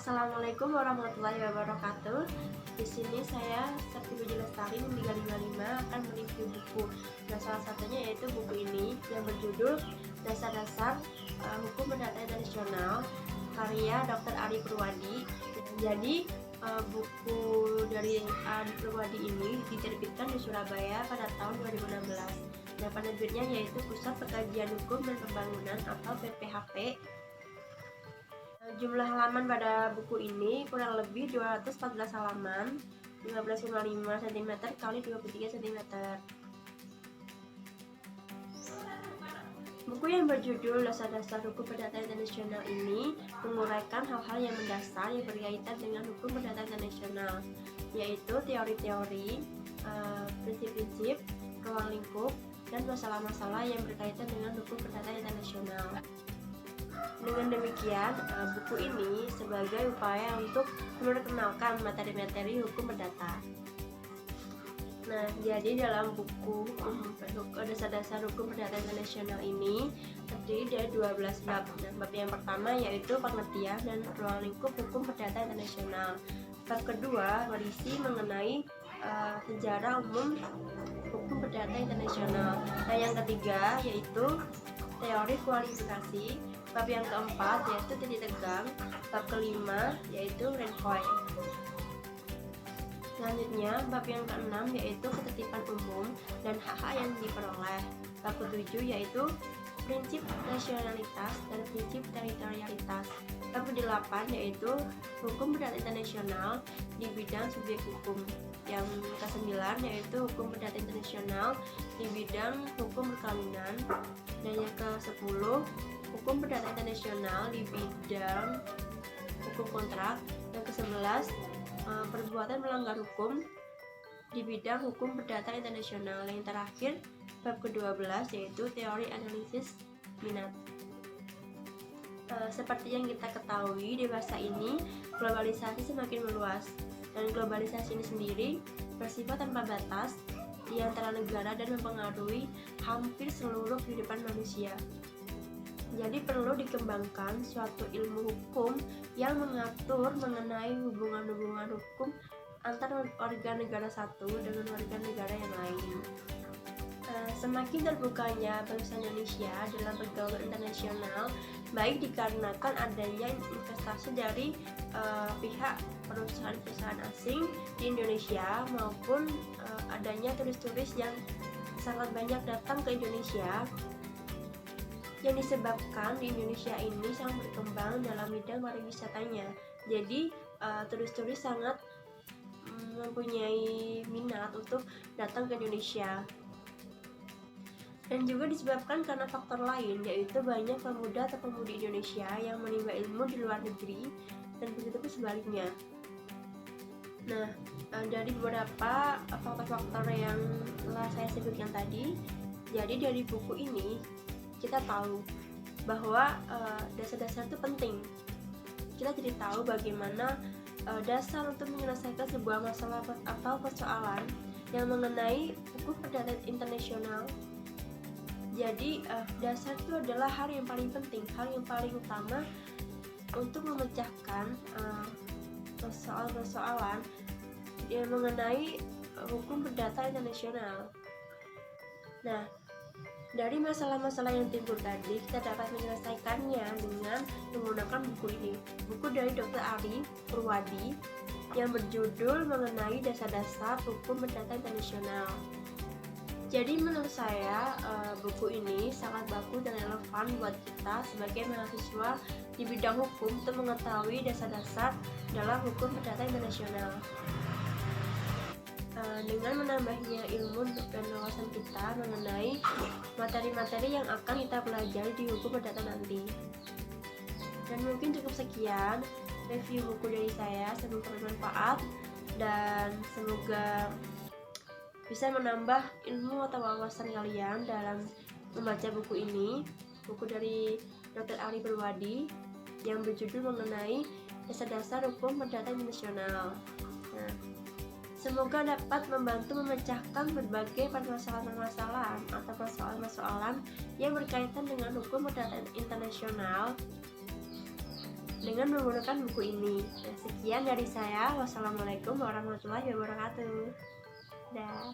Assalamualaikum warahmatullahi wabarakatuh. Di sini saya Sakti Puji Lestari 355 akan mereview buku. Nah, salah satunya yaitu buku ini yang berjudul Dasar-Dasar Hukum Perdata Internasional karya Dr. Ari Purwadi. Jadi buku dari Ari Purwadi ini diterbitkan di Surabaya pada tahun 2016. Nah, penerbitnya yaitu Pusat Pengkajian Hukum dan Pembangunan atau PPHP. Jumlah halaman pada buku ini kurang lebih 214 halaman, 15,5 cm kali 23 cm. Buku yang berjudul Dasar-Dasar Hukum Perdata Internasional ini menguraikan hal-hal yang mendasar yang berkaitan dengan hukum perdata internasional, yaitu teori-teori, prinsip-prinsip, ruang lingkup, dan masalah-masalah yang berkaitan dengan hukum perdata internasional. Dengan demikian, buku ini sebagai upaya untuk memperkenalkan materi-materi hukum perdata. Nah, jadi dalam buku Dasar-Dasar Hukum Perdata Internasional ini terdiri dari 12 bab. Nah, bab yang pertama yaitu pengertian dan ruang lingkup hukum perdata internasional. Bab kedua berisi mengenai sejarah umum hukum perdata internasional. Nah, yang ketiga yaitu teori kualifikasi. Bab yang keempat yaitu titik tegang. Bab kelima yaitu Renvoy. Selanjutnya bab yang keenam yaitu ketertiban umum dan hak-hak yang diperoleh. Bab ketujuh yaitu prinsip nasionalitas dan prinsip teritorialitas. Bab kedelapan yaitu hukum perdata internasional di bidang subjek hukum. Yang kesembilan yaitu hukum perdata internasional di bidang hukum perkawinan. Dan yang ke-10 hukum perdata internasional di bidang hukum kontrak. Yang ke-11 perbuatan melanggar hukum di bidang hukum perdata internasional. Yang terakhir bab ke-12 yaitu teori analisis minat. Seperti yang kita ketahui, di masa ini globalisasi semakin meluas, dan globalisasi ini sendiri bersifat tanpa batas di antara negara dan mempengaruhi hampir seluruh kehidupan manusia. Jadi perlu dikembangkan suatu ilmu hukum yang mengatur mengenai hubungan-hubungan hukum antara warga negara satu dengan warga negara yang lain. Semakin terbukanya bangsa Indonesia dalam pergaulan internasional, baik dikarenakan adanya investasi dari pihak perusahaan-perusahaan asing di Indonesia maupun adanya turis-turis yang sangat banyak datang ke Indonesia, yang disebabkan di Indonesia ini sangat berkembang dalam bidang pariwisatanya. Jadi turis-turis sangat mempunyai minat untuk datang ke Indonesia. Dan juga disebabkan karena faktor lain, yaitu banyak pemuda atau pemudi Indonesia yang menimba ilmu di luar negeri dan begitu pun sebaliknya. Nah, dari beberapa faktor-faktor yang telah saya sebutkan tadi, jadi dari buku ini kita tahu bahwa dasar-dasar itu penting. Kita jadi tahu bagaimana dasar untuk menyelesaikan sebuah masalah atau persoalan yang mengenai hukum perdata internasional. Jadi dasar itu adalah hal yang paling penting, hal yang paling utama untuk memecahkan persoalan-persoalan yang mengenai hukum perdata internasional. Nah, dari masalah-masalah yang timbul tadi, kita dapat menyelesaikannya dengan menggunakan buku ini. Buku dari Dr. Ari Purwadi yang berjudul mengenai dasar-dasar hukum perdata internasional. Jadi menurut saya buku ini sangat bagus dan relevan buat kita sebagai mahasiswa di bidang hukum untuk mengetahui dasar-dasar dalam hukum perdata internasional. Dengan menambahnya ilmu dan wawasan kita mengenai materi-materi yang akan kita pelajari di hukum perdata nanti. Dan mungkin cukup sekian review buku dari saya, semoga bermanfaat dan semoga bisa menambah ilmu atau wawasan kalian dalam membaca buku ini. Buku dari Dr. Ari Purwadi yang berjudul mengenai dasar-dasar hukum perdata internasional. Nah, semoga dapat membantu memecahkan berbagai permasalahan-permasalahan atau persoalan-persoalan yang berkaitan dengan hukum perdata internasional dengan menggunakan buku ini. Nah, sekian dari saya. Wassalamualaikum warahmatullahi wabarakatuh. Dah.